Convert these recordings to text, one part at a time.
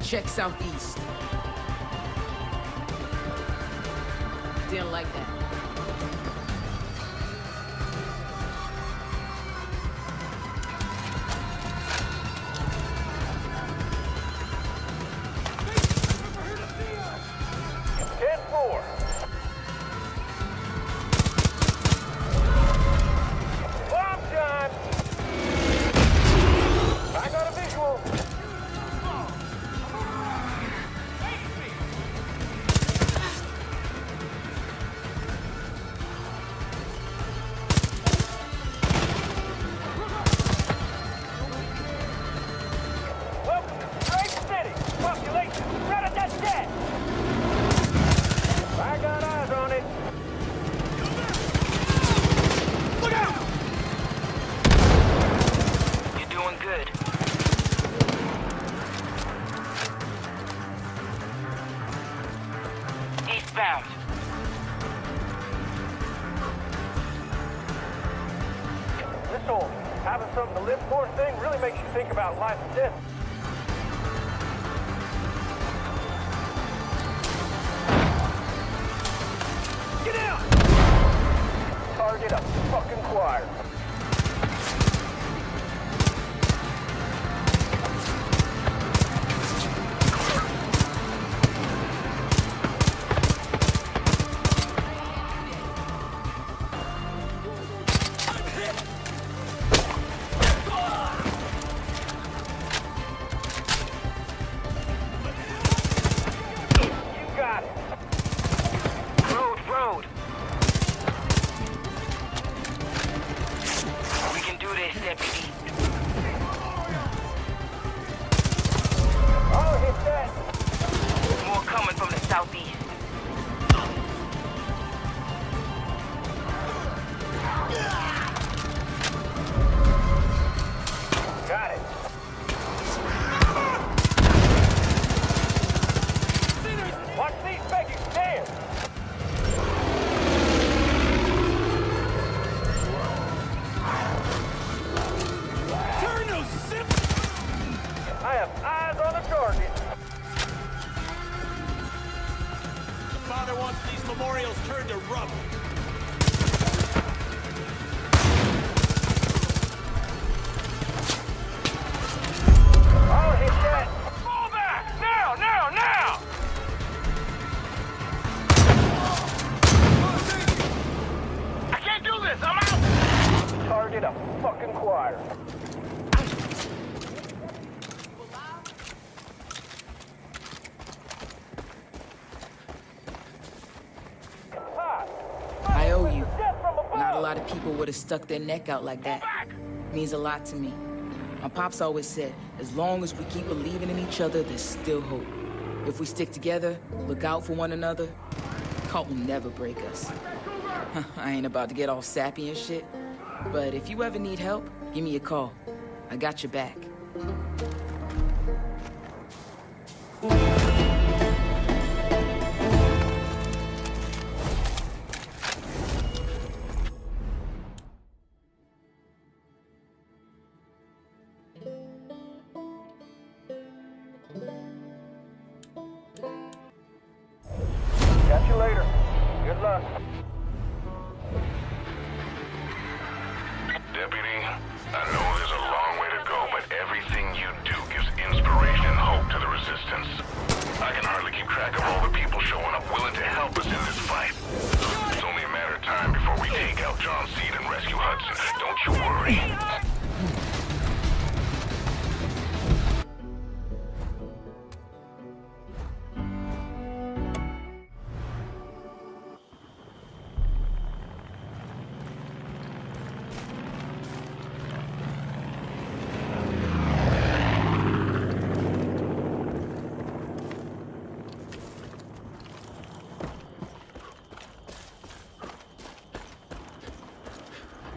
Check southeast. Didn't like that. Having something to live for thing really makes you think about life and death. Get out! Target a fucking choir. Memorials turned to rubble. I'll hit that. Fall back! Now! Now! Now! I can't do this! I'm out! Target a fucking choir. I owe you. Not a lot of people would have stuck their neck out like that. Means a lot to me. My pops always said, as long as we keep believing in each other, there's still hope. If we stick together, look out for one another, cult will never break us. I ain't about to get all sappy and shit, but if you ever need help, give me a call. I got your back. Catch you later. Good luck. Deputy, I know there's a long way to go, but everything you do gives inspiration and hope to the Resistance. I can hardly keep track of all the people showing up willing to help us in this fight. It's only a matter of time before we take out John Seed and rescue Hudson. Don't you worry.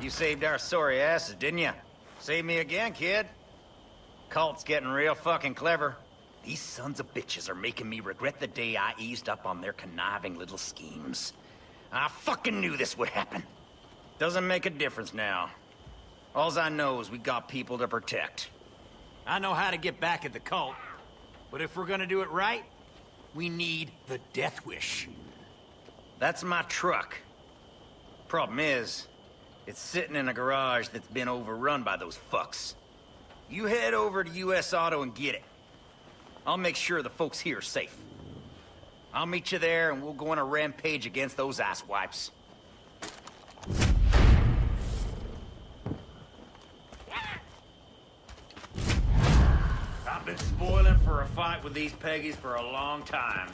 You saved our sorry asses, didn't you? Save me again, kid. Cult's getting real fucking clever. These sons of bitches are making me regret the day I eased up on their conniving little schemes. I fucking knew this would happen. Doesn't make a difference now. Alls I know is we got people to protect. I know how to get back at the cult. But if we're gonna do it right, we need the Death Wish. That's my truck. Problem is, it's sitting in a garage that's been overrun by those fucks. You head over to US Auto and get it. I'll make sure the folks here are safe. I'll meet you there and we'll go on a rampage against those asswipes. I've been spoiling for a fight with these Peggies for a long time.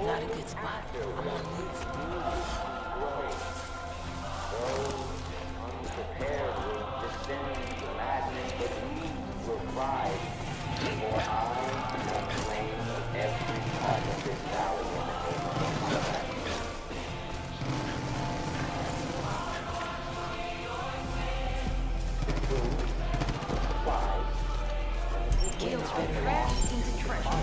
Not a good spot. I'm on the move. Unprepared will descend to madness, but we will rise. For I will claim every part of this valley in the name of the combat. Gale's better crash into treasure.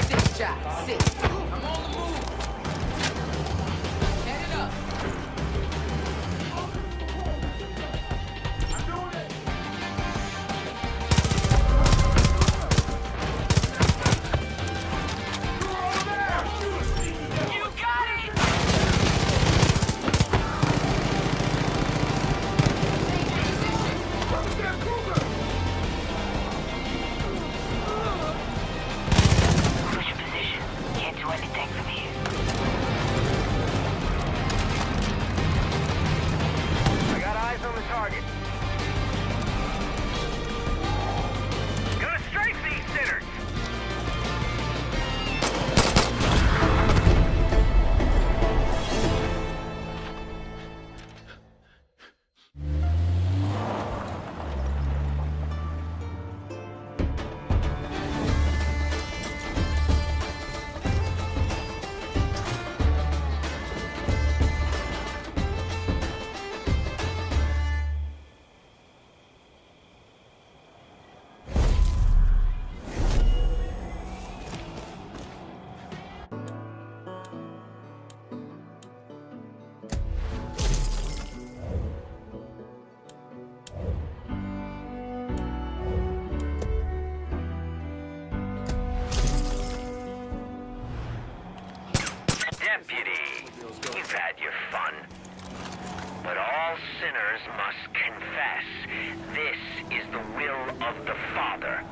Six shots, six. I'm on the move. Head it up. You got it! Push your position. Can't do anything from here. I got eyes on the target. Gonna strafe these sinners! Deputy, you've had your fun. But all sinners must confess. This is the will of the Father.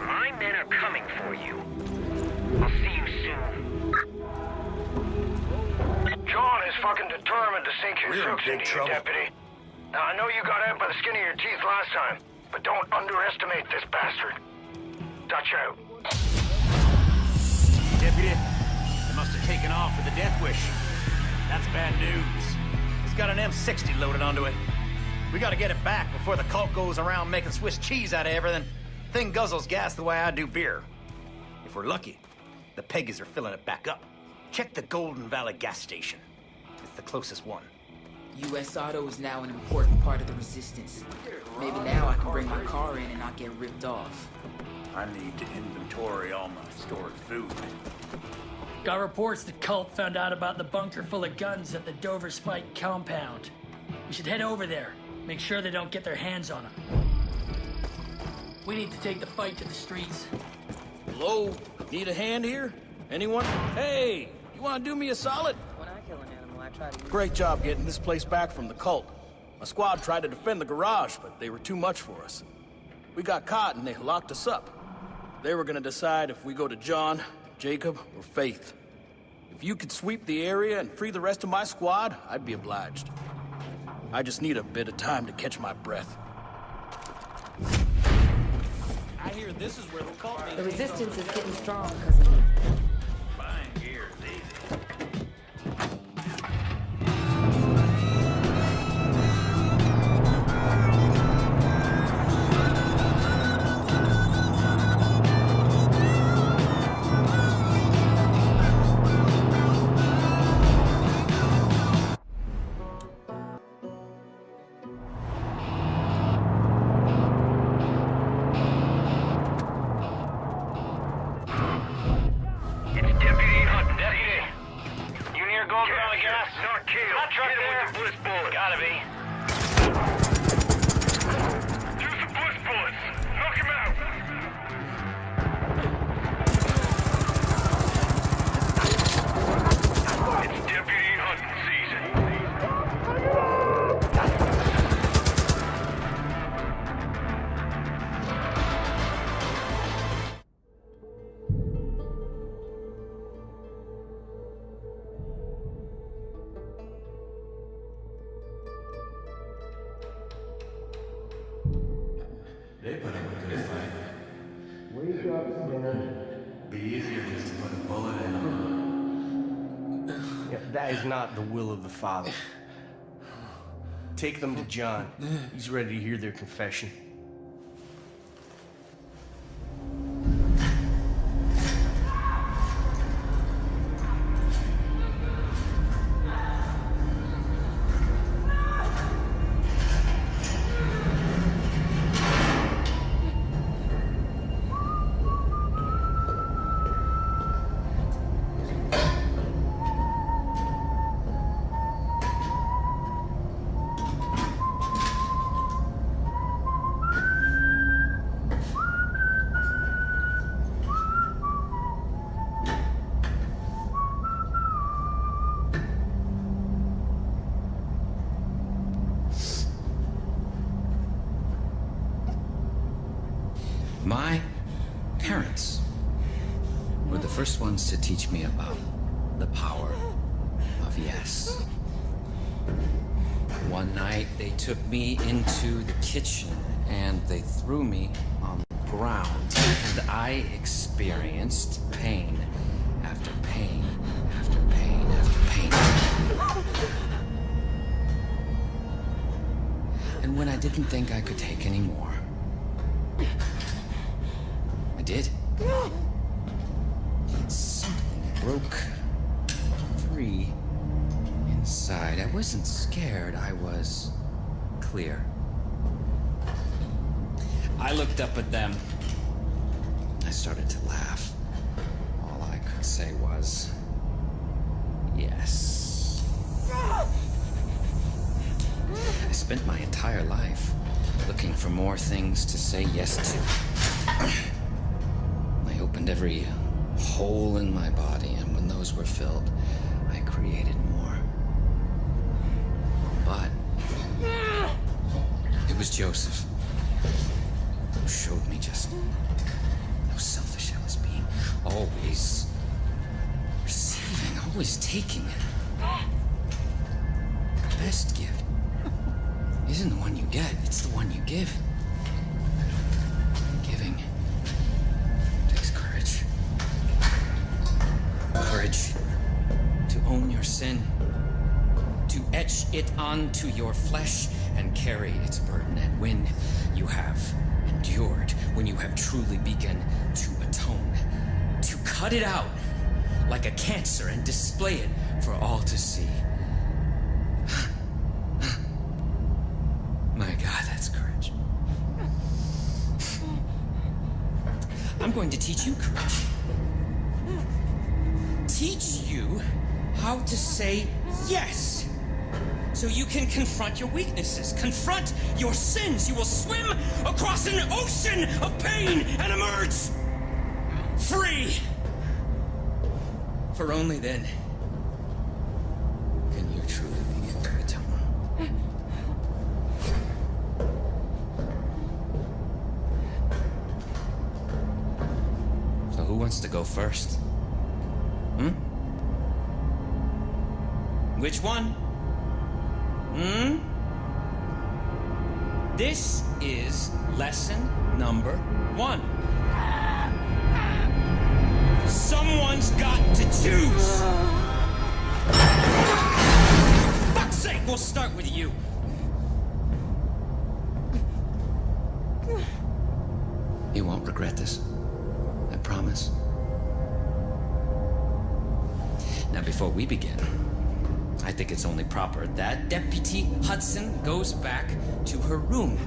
My men are coming for you. I'll see you soon. John is fucking determined to sink his We're in crooks big into you, trouble. Deputy. Now, I know you got out by the skin of your teeth last time, but don't underestimate this bastard. Dutch out. Deputy, they must have taken off with the Death Wish. That's bad news. He's got an M60 loaded onto it. We gotta get it back before the cult goes around making Swiss cheese out of everything. Thing guzzles gas the way I do beer. If we're lucky, the Peggies are filling it back up. Check the Golden Valley gas station. It's the closest one. US Auto is now an important part of the resistance. Maybe now I can bring my car in and not get ripped off. I need to inventory all my stored food. Got reports the cult found out about the bunker full of guns at the Dover Spike compound. We should head over there. Make sure they don't get their hands on them. We need to take the fight to the streets. Hello? Need a hand here? Anyone? Hey, you want to do me a solid? When I kill an animal, I try to use Great job getting this place back from the cult. My squad tried to defend the garage, but they were too much for us. We got caught and they locked us up. They were gonna decide if we go to John, Jacob, or Faith. If you could sweep the area and free the rest of my squad, I'd be obliged. I just need a bit of time to catch my breath. I hear this is where the cult The resistance is getting strong because of you. Buying gear is easy. It's Deputy Hunt. Deputy. You near Golden Valley Gas? Not killed. That truck there? With the bliss bullet. Gotta be. Use the bliss bullets. Knock him out. It's Deputy Hunting season. They put up a good fight. Wake up, Sinner. Be easier just to put a bullet in them. Yeah, that is not the will of the Father. Take them to John. He's ready to hear their confession. My parents were the first ones to teach me about the power of yes. One night, they took me into the kitchen and they threw me on the ground, and I experienced pain after pain after pain after pain. And when I didn't think I could take any more, I did. Something broke free inside. I wasn't scared, I was clear. I looked up at them. I started to laugh. All I could say was, yes. I spent my entire life looking for more things to say yes to. I opened every hole in my body, and when those were filled, I created more. But it was Joseph who showed me just how selfish I was being. Always receiving, always taking. The best gift isn't the one you get, it's the one you give. Giving takes courage. Courage to own your sin, to etch it onto your flesh and carry its burden. And when you have endured, when you have truly begun to atone, to cut it out like a cancer and display it for all to see. My God, that's courage. I'm going to teach you courage. Teach you how to say yes, so you can confront your weaknesses, confront your sins. You will swim across an ocean of pain and emerge free. For only then can you truly begin to atone. So who wants to go first? Which one? This is lesson number 1. Someone's got to choose. For fuck's sake, we'll start with you. You won't regret this. I promise. Now, before we begin, I think it's only proper that Deputy Hudson goes back to her room.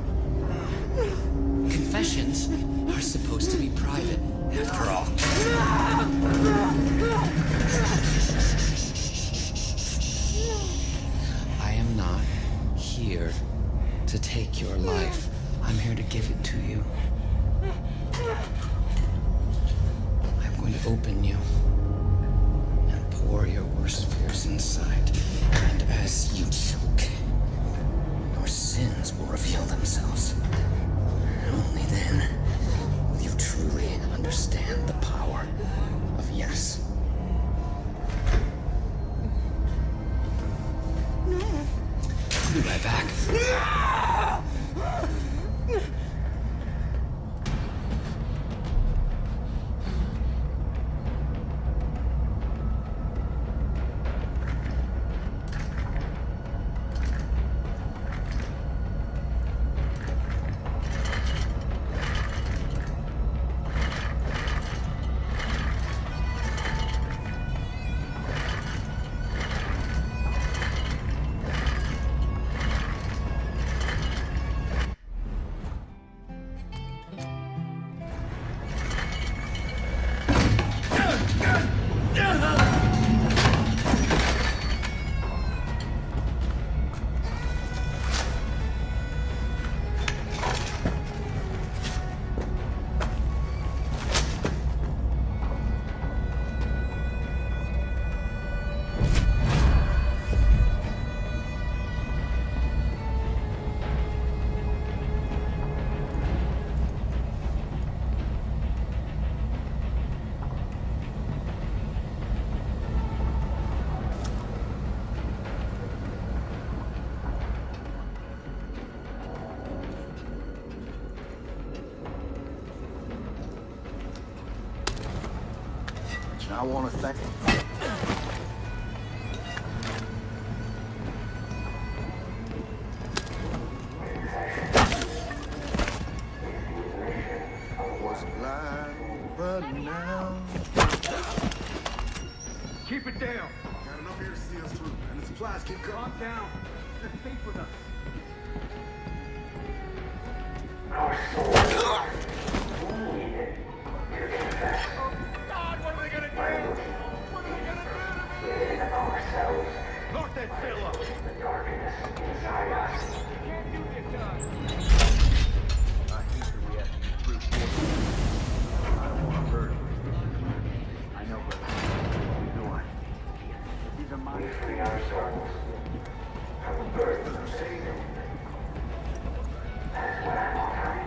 Confessions are supposed to be private, after all. I am not here to take your life. I'm here to give it to you. I'm going to open you and pour your worst fears inside. And as you choke, your sins will reveal themselves. Only then will you truly understand the power of yes. I'll be right back. I want to thank was blind, but now Keep it down. got enough here to see us through, and the supplies keep coming. Calm down. They're safe with us. Our souls need to confess. God, what are they gonna do? What are they gonna do to me? Within ourselves, Lock that cell up. the darkness inside us. You can't do this to us. I hate that we have to get through for I don't want to hurt him. I know, but what are you doing? These are my We free our souls from the burden of sin. That is what I'm offering.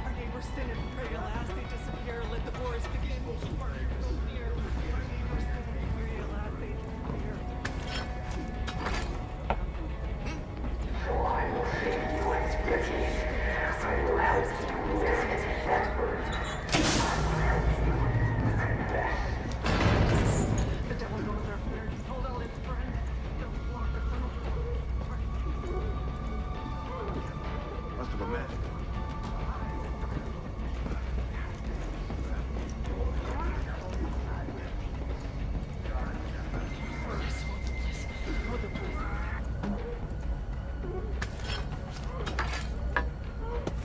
Our neighbors stand and pray, alas they disappear, let the wars begin. Keep our neighbors near. Our neighbors stand and pray, alas they disappear. So I will save you as pity. I will help you lift that burden. I will help you confess. The devil knows our fears. He told all his friends. Don't block the tunnel. must have imagined.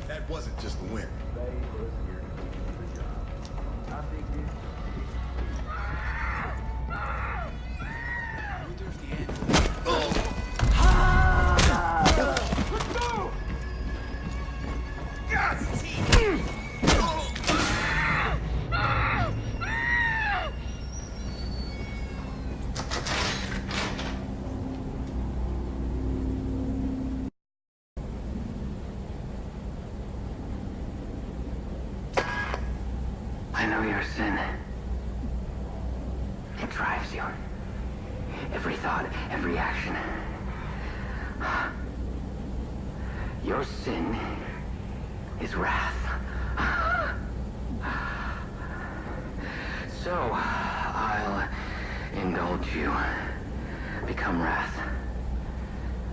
That wasn't just the wind. I know your sin. It drives you. Every thought, every action. Your sin is wrath. So, I'll indulge you. Become wrath.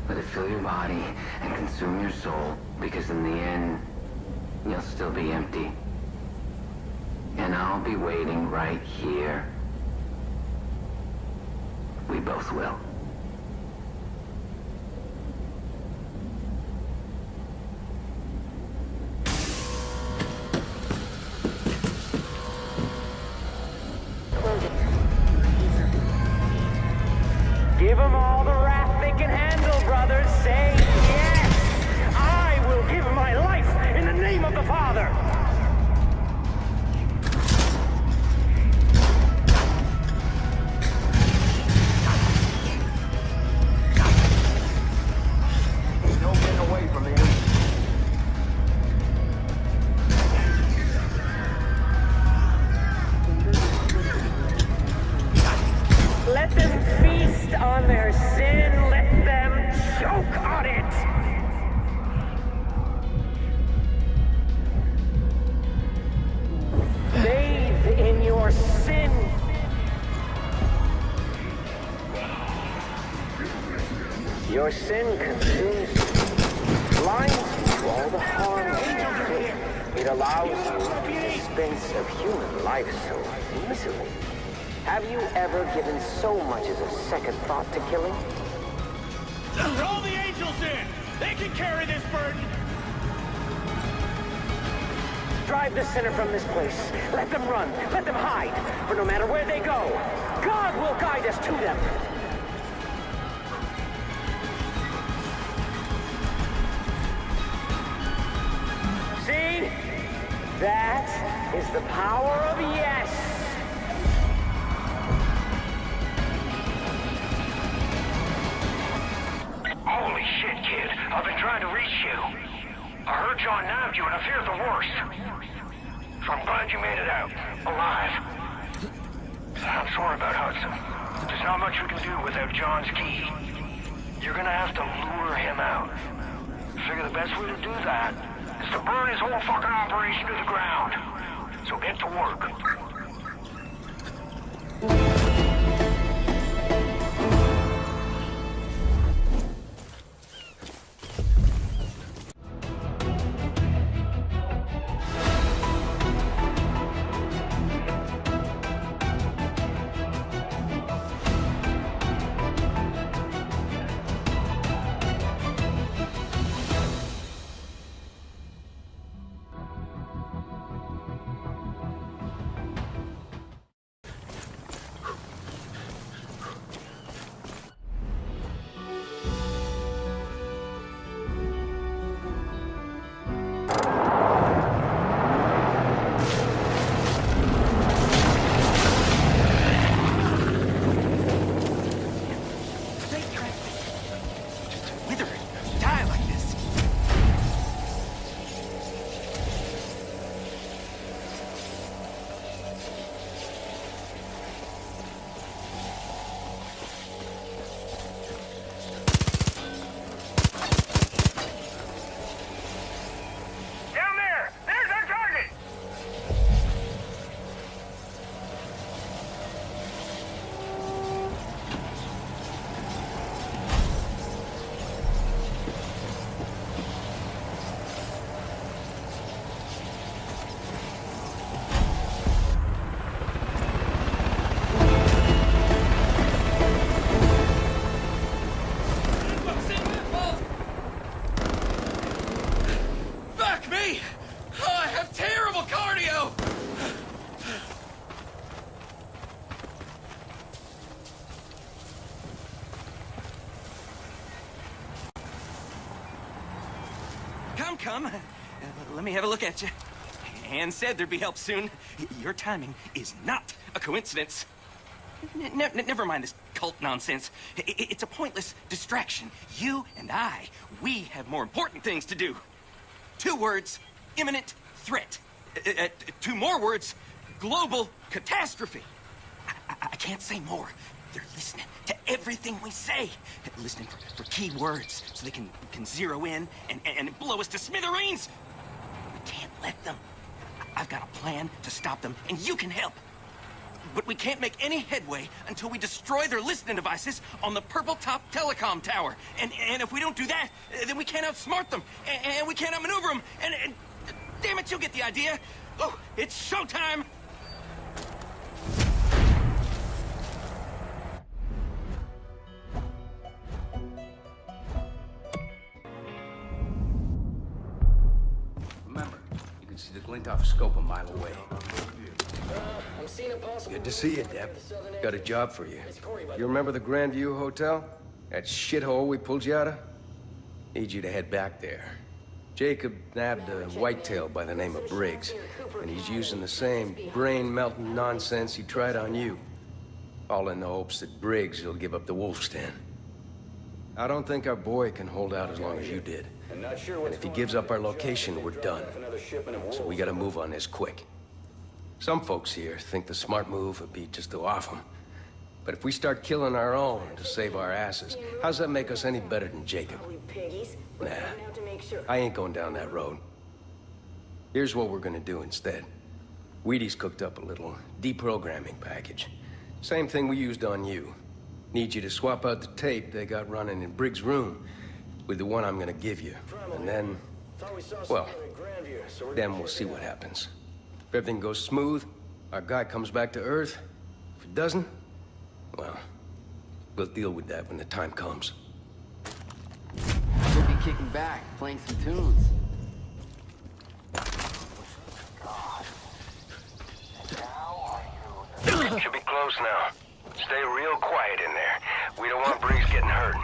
Let it fill your body and consume your soul, because in the end, you'll still be empty. And I'll be waiting right here. We both will. Give them all the wrath they can handle, brothers. Say yes! I will give my life in the name of the Father! No getting away from him. Let them feast on their sin. Let them choke on it. Bathe in your sin. Your sin consumes you, blinds you to all the harm you do. It allows you to dispense of human life so easily. Have you ever given so much as a second thought to killing? Throw the angels in! They can carry this burden! Drive the sinner from this place. Let them run. Let them hide. For no matter where they go, God will guide us to them. See? That is the power of yes. Holy shit, kid. I've been trying to reach you. I heard John nabbed you and I feared the worst. So I'm glad you made it out, alive. I'm sorry about Hudson. There's not much we can do without John's key. You're gonna have to lure him out. I figure the best way to do that is to burn his whole fucking operation to the ground. So get to work. Come. Let me have a look at you. Anne said there'd be help soon. Your timing is not a coincidence. Never mind this cult nonsense. It's a pointless distraction. You and I, we have more important things to do. 2 words, imminent threat. 2 more words, global catastrophe. I can't say more. They're listening to everything we say. Listening for key words so they can zero in and blow us to smithereens. We can't let them. I've got a plan to stop them, and you can help. But we can't make any headway until we destroy their listening devices on the Purple Top Telecom Tower. And if we don't do that, then we can't outsmart them, and we can't outmaneuver them, and damn it, you'll get the idea. Oh, it's showtime! Remember, you can see the glint off scope a mile away. Good to see you, Deb. Got a job for you. You remember the Grandview Hotel? That shithole we pulled you out of? Need you to head back there. Jacob nabbed a whitetail by the name of Briggs, and he's using the same brain-melting nonsense he tried on you. All in the hopes that Briggs will give up the wolf's den. I don't think our boy can hold out as long as you did. And if he gives up our location, we're done. So we gotta move on this quick. Some folks here think the smart move would be just to off them. But if we start killing our own to save our asses, how's that make us any better than Jacob? Nah, I ain't going down that road. Here's what we're gonna do instead. Wheaties cooked up a little deprogramming package. Same thing we used on you. Need you to swap out the tape they got running in Briggs' room with the one I'm gonna give you. And then, well, then we'll see what happens. If everything goes smooth, our guy comes back to Earth. If it doesn't, well, we'll deal with that when the time comes. We'll be kicking back, playing some tunes. Should be close now. Stay real quiet in there. We don't want Briggs getting hurt.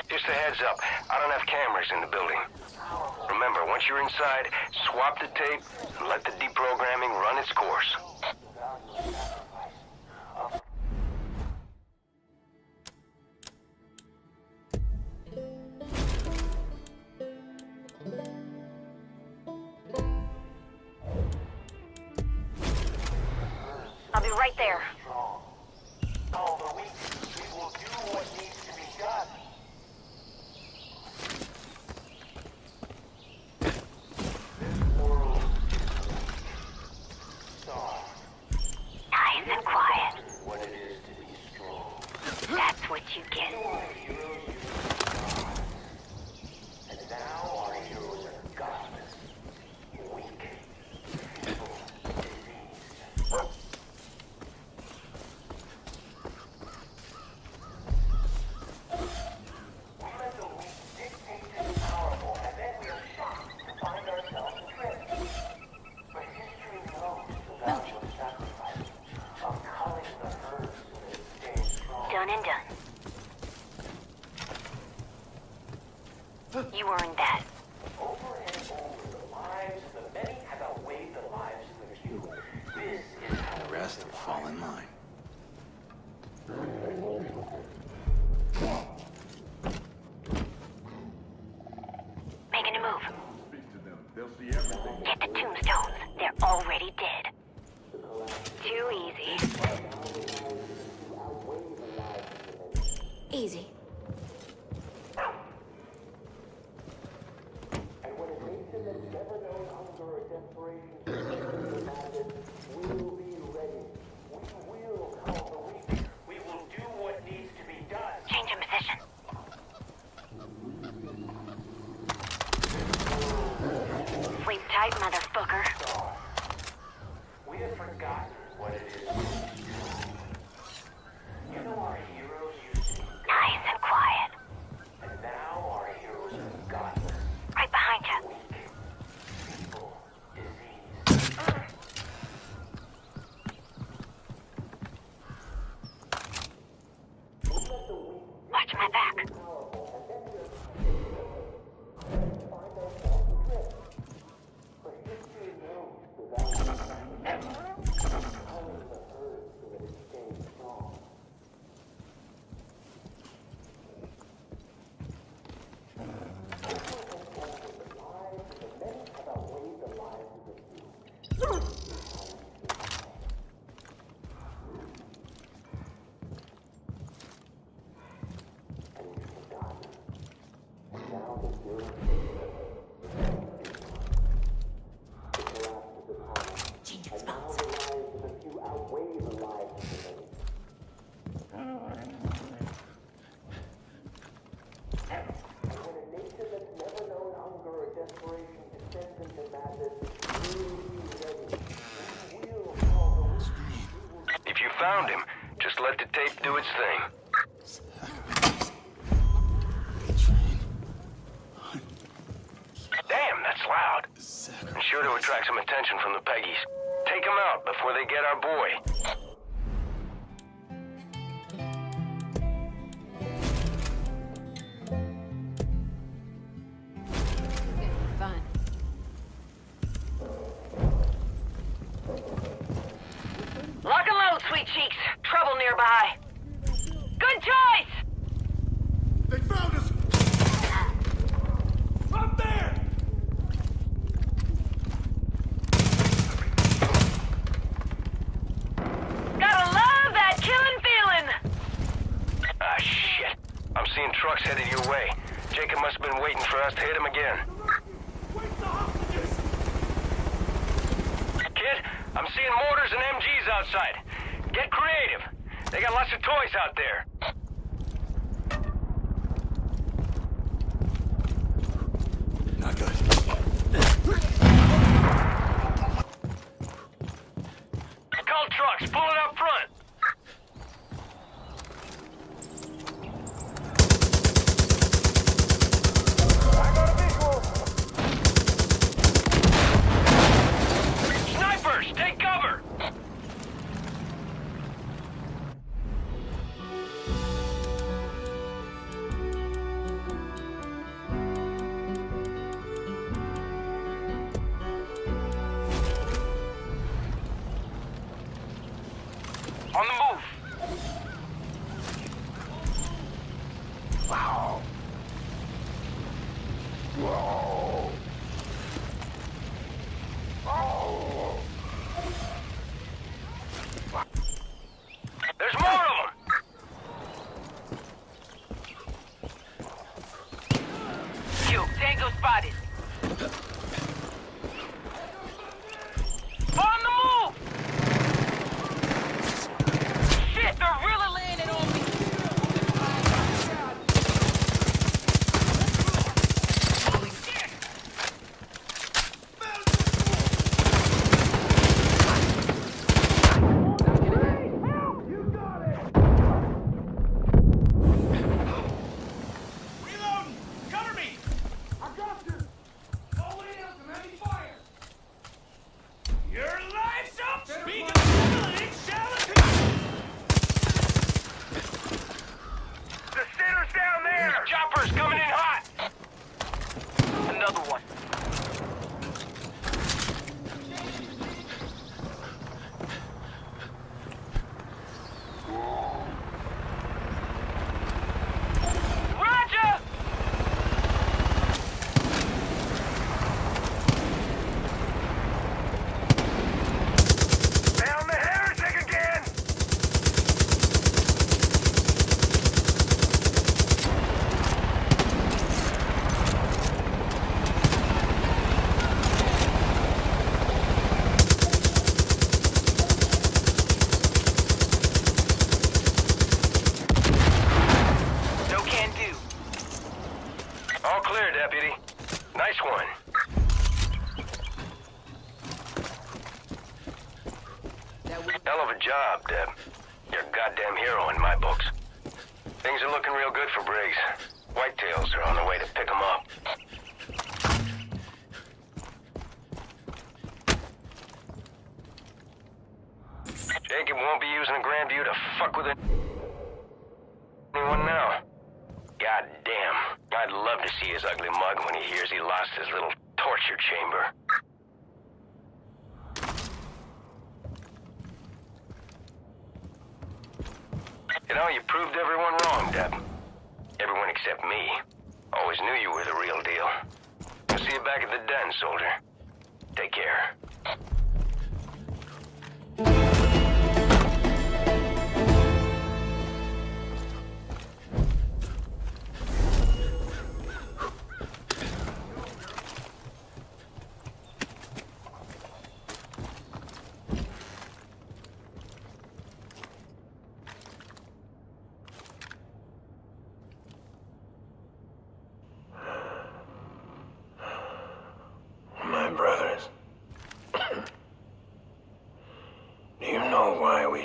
Just a heads up, I don't have cameras in the building. Remember, once you're inside, swap the tape and let the deprogramming run its course. I'll be right there. Nice and quiet. That's what you get. Done and done. You earned that. The rest will fall in line. Making a move. Get the tombstones. They're already dead. Too easy. Easy. Changing spots. If you found him, just let the tape do its thing. Damn, that's loud. I'm sure to attract some attention from the Peggies. Take them out before they get our boy. Fun. Lock and load, sweet cheeks. Trouble nearby. Good choice! They found us! Up there! Gotta love that killing feeling! Ah, shit. I'm seeing trucks headed your way. Jacob must have been waiting for us to hit him again. Kid, I'm seeing mortars and MGs outside. Get creative. They got lots of toys out there. Not good. Call trucks, pull it up front. I got a visual. Snipers, take cover. On the move. Wow. Whoa. Oh. There's more of them. Q, Tango spotted. On the move! Shit, they're really landing on me! Holy shit! Reloading! Cover me! I got you! All the way down from heavy fire! Your life's up! Speak of the shall it be! The center's down there! Choppers coming in hot! Another one. Roger! Down the heretic again! No can do. All clear, deputy. Nice one. Hell of a job, Deb. You're a goddamn hero in my books. Things are looking real good for Briggs. Whitetails are on the way to pick him up. Jacob won't be using a Grandview to fuck with anyone now. God damn. I'd love to see his ugly mug when he hears he lost his little torture chamber. You know, you proved everyone wrong, Deb. Everyone except me. Always knew you were the real deal. I'll see you back at the den, soldier. Take care.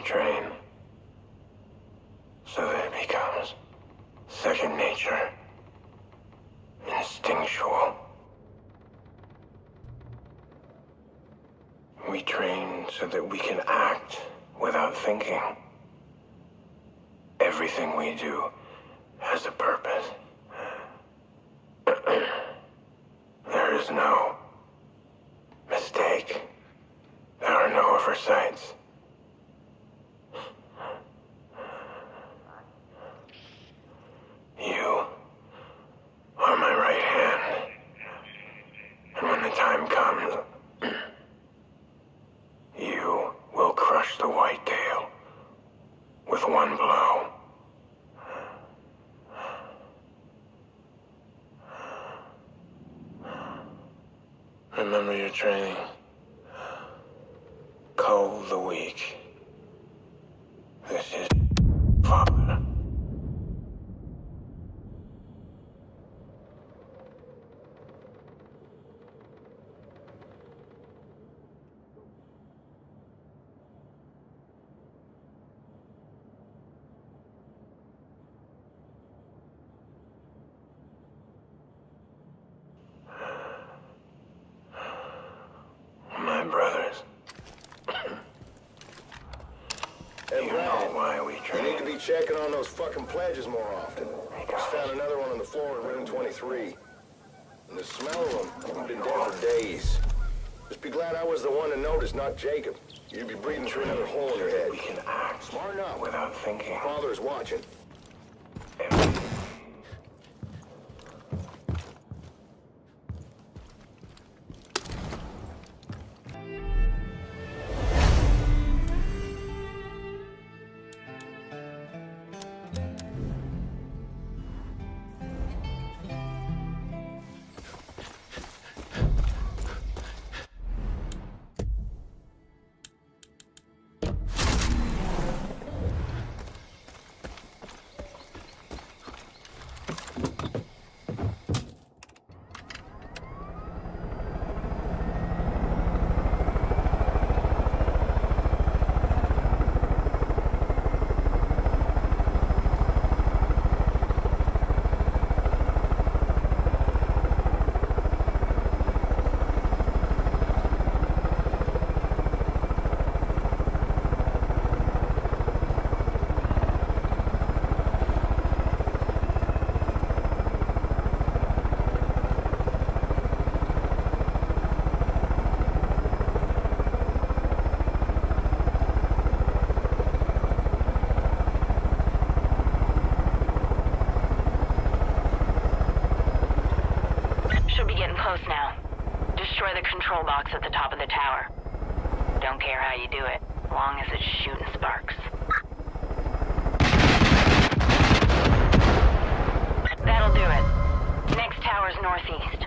train so that it becomes second nature, instinctual. We train so that we can act without thinking. Everything we do has a purpose. There is no mistake. There are no oversights. You are my right hand. And when the time comes, you will crush the whitetail with one blow. Remember your training. Cole the Weak. This is Father. My brothers. Hey, You Brad, know why we you train. need to be checking on those fucking pledges more often. Just found another one on the floor in room 23. And the smell of them, I've been dead for days. Just be glad I was the one to notice, not Jacob. You'd be breathing through another hole in your head. We can act Smart enough. without thinking. Father's watching. Should be getting close now. Destroy the control box at the top of the tower. Don't care how you do it, as long as it's shooting sparks. That'll do it. Next tower's northeast.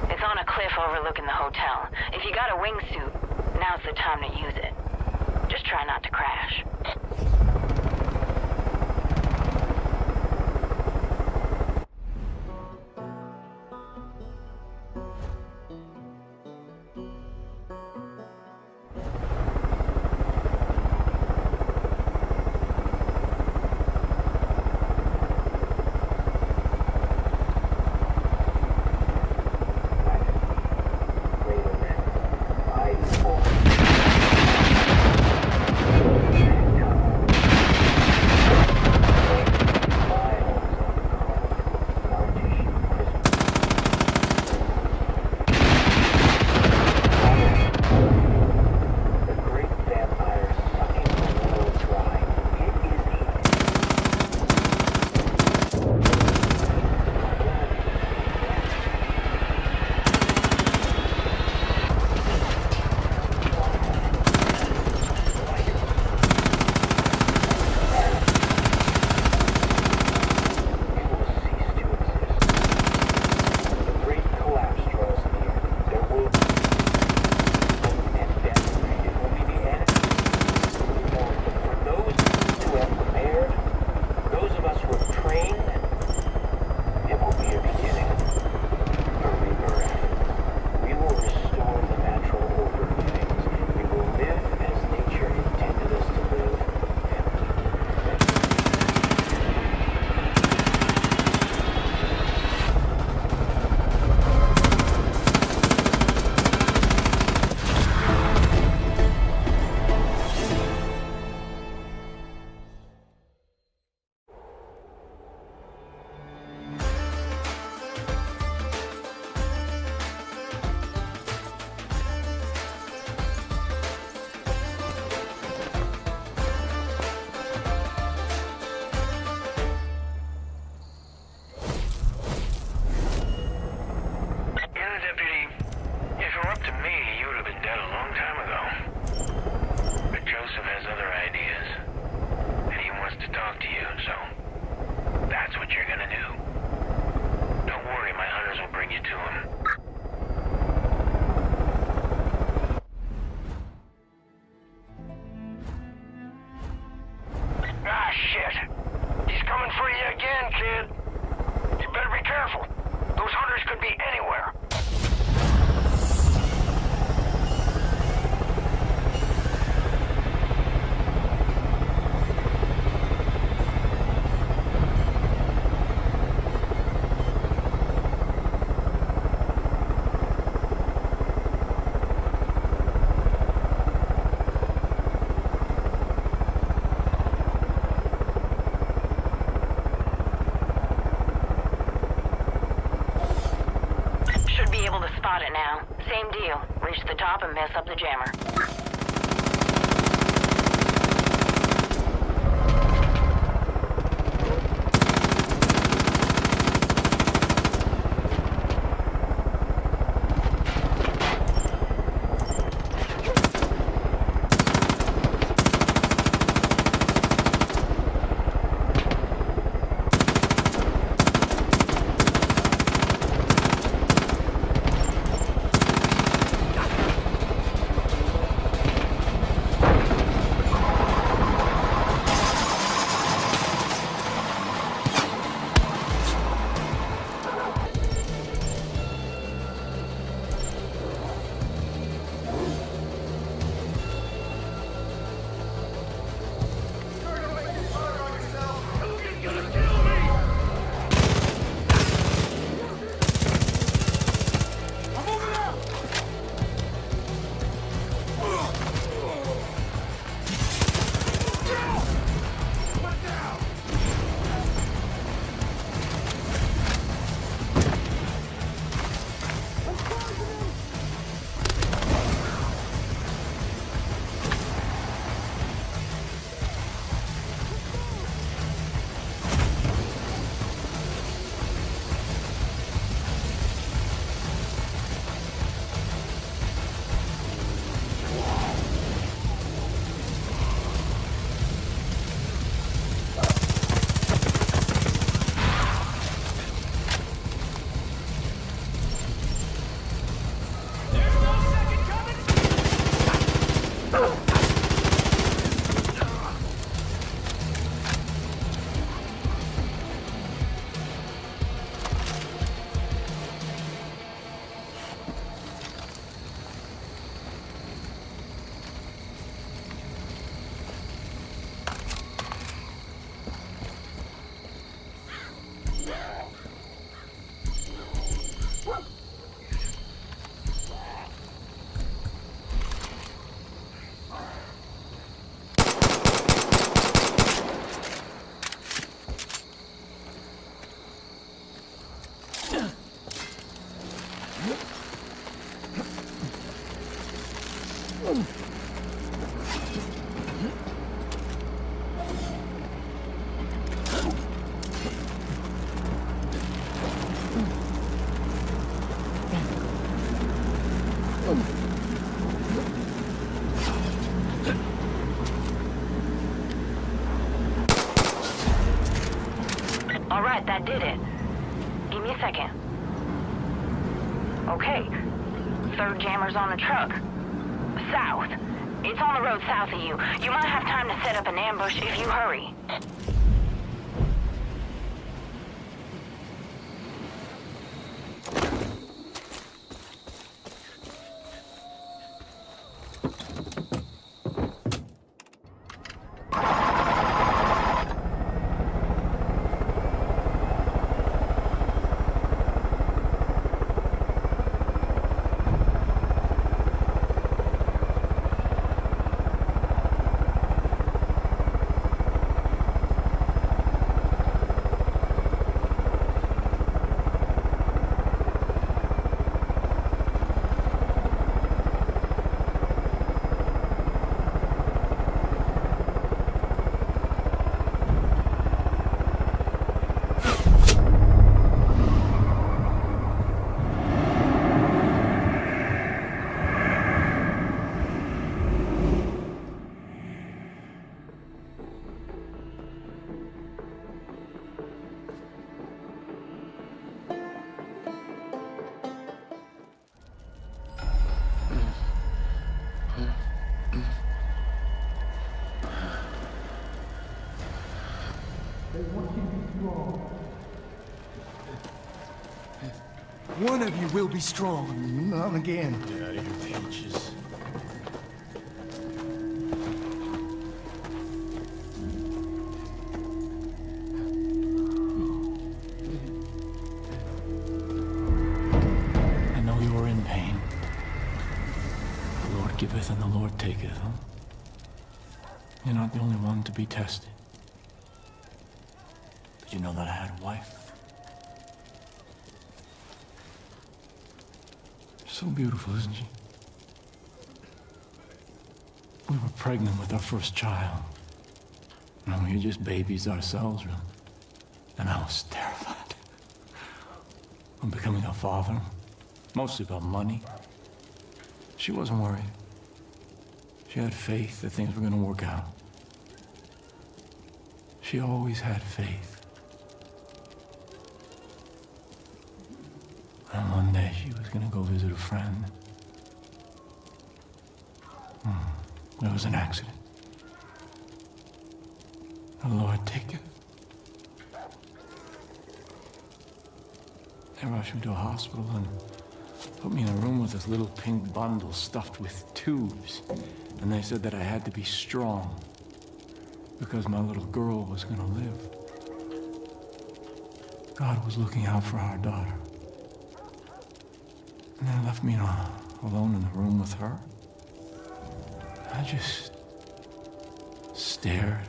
It's on a cliff overlooking the hotel. If you got a wingsuit, now's the time to use it. Just try not to crash. spot it now. Same deal. Reach the top and mess up the jammer. All right, that did it. Give me a second. Okay. Third jammer's on the truck. South. It's on the road south of you. You might have time to set up an ambush if you hurry. One of you will be strong. Not again. Get out of here, Peaches. I know you are in pain. The Lord giveth and the Lord taketh, huh? You're not the only one to be tested. Did you know that I had a wife? So beautiful, isn't she? We were pregnant with our first child. And we were just babies ourselves, really. And I was terrified. I'm becoming a father. Mostly about money. She wasn't worried. She had faith that things were gonna work out. She always had faith. And one day she was gonna go visit a friend. There was an accident. The Lord take it. They rushed me to a hospital and put me in a room with this little pink bundle stuffed with tubes. And they said that I had to be strong because my little girl was gonna live. God was looking out for our daughter. And they left me alone in the room with her. I just stared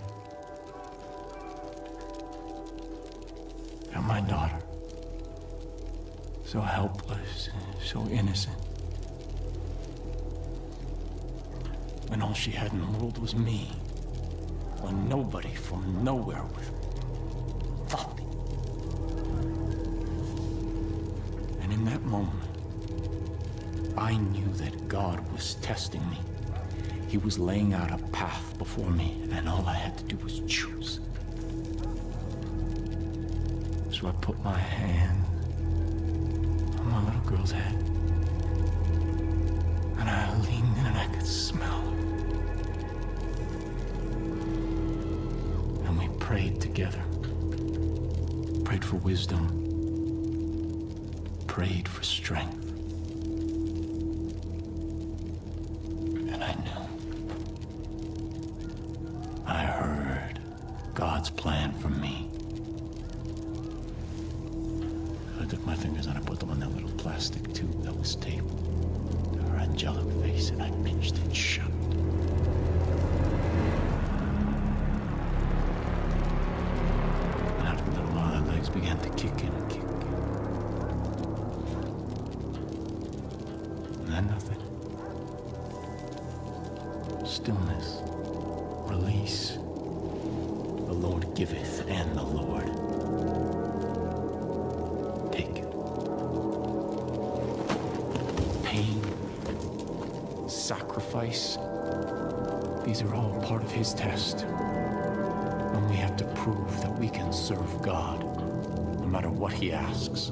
at my daughter. So helpless, so innocent. When all she had in the world was me. When nobody from nowhere was nothing. And in that moment, I knew that God was testing me. He was laying out a path before me, and all I had to do was choose. So I put my hand on my little girl's head, and I leaned in and I could smell her. And we prayed together. Prayed for wisdom. Prayed for strength. And I knew. I heard God's plan for me. I took my fingers and I put them on that little plastic tube that was stapled to her angelic face, and I pinched it shut. And after a little while, her legs began to kick in and kick. And then nothing. Stillness. Release. The Lord giveth, and the Lord taketh. Pain, sacrifice, these are all part of His test. When we have to prove that we can serve God, no matter what He asks.